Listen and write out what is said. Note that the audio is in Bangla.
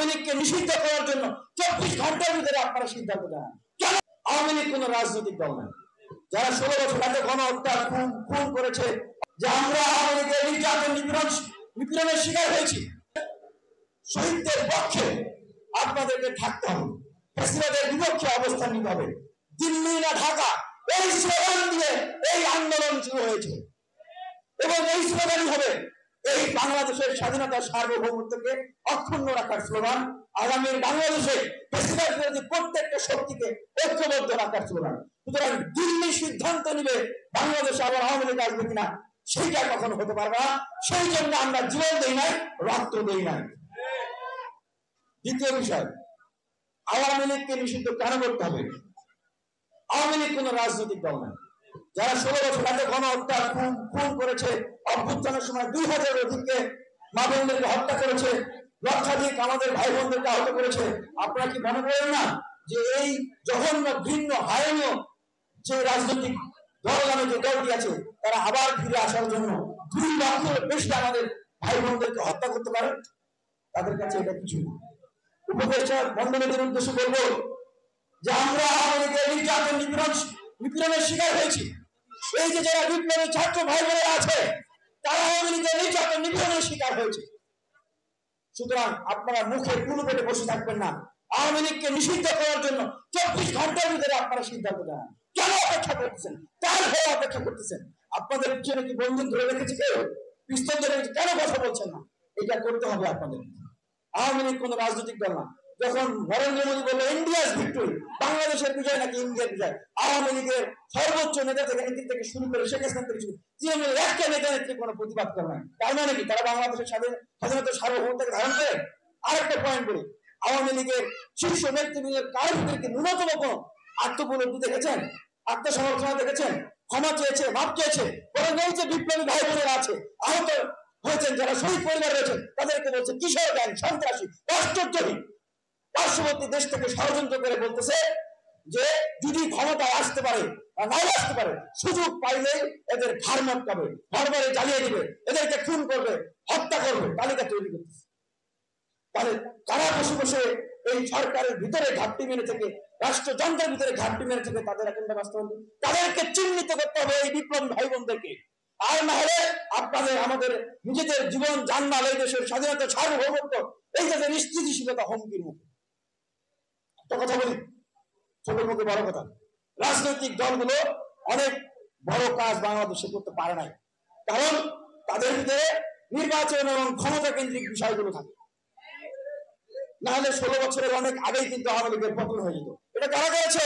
আওয়ামী লীগকে নিষিদ্ধ করার জন্য 24 ঘন্টার ভিতরে আপনারা সিদ্ধান্ত জানান। কেন? আওয়ামী লীগ কোন রাজনৈতিক দল নয়। যারা 16 বছর আগে গণহত্যা খুন করেছে, যে আমরা আওয়ামী লীগের নির্যাতন নিপীড়নের শিকার হয়েছি, শহীদদের পক্ষে আপনাদেরকে থাকতে হবে, ফ্যাসিবাদের বিপক্ষে অবস্থান নিতে হবে। দিল্লি না ঢাকা, এই স্লোগান দিয়ে এই আন্দোলন শুরু হয়েছে এবং এই স্লোগানই হবে এই বাংলাদেশের স্বাধীনতা সার্বভৌমত্বকে অক্ষুণ্ণ রাখার স্লোগান। আগামীর বাংলাদেশে ফ্যাসিবাদ বিরোধী প্রত্যেকটা শক্তিকে ঐক্যবদ্ধ রাখার স্লোগান। সুতরাং দিল্লি সিদ্ধান্ত নিবে বাংলাদেশে আবার আওয়ামী লীগ আসবে কিনা, সেইটা কখনো হতে পারবে না। সেই জন্য আমরা জীবন দেই নাই, রক্ত দেই নাই। দ্বিতীয় বিষয়, আওয়ামী লীগকে নিষিদ্ধ কেন করতে হবে? আওয়ামী লীগ কোন রাজনৈতিক দল নয়। যারা 16 বছর আগে গণহত্যা খুন করেছে, অভ্যুত্থানের সময় 2000-এর অধিককে মা বোনদেরকে হত্যা করেছে, লক্ষাধিক আমাদের ভাই বোনদেরকে আহত করেছে, আপনারা কি মনে করেন না যে এই জঘন্য ঘৃণ্য হায়নীয় যে রাজনৈতিক দল নামে যে দলটি আছে, তারা আবার ফিরে আসার জন্য 2 লক্ষের বেশি আমাদের ভাই বোনদেরকে হত্যা করতে পারে? তাদের কাছে এটা কিছু না। উপদেষ্টা মন্ডলীদের উদ্দেশ্যে বলবো যে আমরা আওয়ামী লীগের নির্যাতন নিপীড়নের শিকার হয়েছি। এই যে যারা বিপ্লবী ছাত্র ভাই বোনেরা আছে, তারা আওয়ামী লীগের নির্যাতন নিপীড়নের শিকার হয়েছে। সুতরাং আপনারা মুখে কুলু পেটে বসে থাকবেন না। আওয়ামী লীগকে নিষিদ্ধ করার জন্য 24 ঘন্টার ভিতরে আপনারা সিদ্ধান্ত জানান। কেন অপেক্ষা করতেছেন? কার হয়ে অপেক্ষা করতেছেন? আপনাদের পিছনে কি বন্দুক ধরে রেখেছে কেউ? পিস্তল ধরে রেখেছে? কেন কথা বলছেন না? এটা করতে হবে আপনাদের। আওয়ামী লীগ কোন রাজনৈতিক দল না। যখন নরেন্দ্র মোদী বলল ইন্ডিয়াস ভিক্টরি, বাংলাদেশের বিজয় নাকি ইন্ডিয়ার বিজয়, আওয়ামী লীগের সর্বোচ্চ নেতা থেকে নেত্রী থেকে শুরু করে শেখ হাসিনা থেকে শুরু তৃণমূলের একটা নেতা নেত্রী কোনো প্রতিবাদ করে না। তার মানে কি তারা বাংলাদেশের স্বাধীনতা সার্বভৌমত্বকে ধারণ করে? আরেকটা পয়েন্ট বলি, আওয়ামী লীগের শীর্ষ নেতৃবৃন্দের কারোর ভিতরে কি ন্যূনতম কোনো আত্মপলব্ধি দেখেছেন? আত্মসমর্থনা দেখেছেন? ক্ষমা চেয়েছে, মাপ চেয়েছে? বরং এই যে বিপ্লবী ভাই বোনেরা আছে, আহত হয়েছেন, যারা শহীদ পরিবার রয়েছেন, তাদেরকে বলছে কিশোর গ্যাং, সন্ত্রাসী, রাষ্ট্রদ্রোহী। পার্শ্ববর্তী দেশ থেকে ষড়যন্ত্র করে বলতেছে যে যদি ক্ষমতায় আসতে পারে বা নাও আসতে পারে, সুযোগ পাইলে এদের ঘাড় মটকাবে, ঘরবারে জ্বালিয়ে দিবে, এদেরকে খুন করবে, হত্যা করবে, তালিকা তৈরি করতেছে। তাহলে কারা বসে বসে এই সরকারের ভিতরে ঘাটতি মেরে থেকে, রাষ্ট্রযন্ত্রের ভিতরে ঘাটতি মেরে থেকে তাদের এজেন্ডা বাস্তবায়ন, তাদেরকে চিহ্নিত করতে হবে এই বিপ্লবী ভাই বোনদেরকে। আর না হলে আপনাদের আমাদের নিজেদের জীবন জানমাল, এই দেশের স্বাধীনতা সার্বভৌমত্ব, এই দেশের স্থিতিশীলতা হুমকির মুখে। একটা কথা বলি, ছোট মুখে বড় কথা, রাজনৈতিক দলগুলো অনেক বড় কাজ বাংলাদেশে করতে পারে নাই, কারণ তাদের ভিতরে নির্বাচন এবং ক্ষমতা কেন্দ্রিক বিষয়গুলো থাকে। না হলে 16 বছরের অনেক আগেই কিন্তু আওয়ামী লীগের পতন হয়ে যেত। এটা কারা করেছে?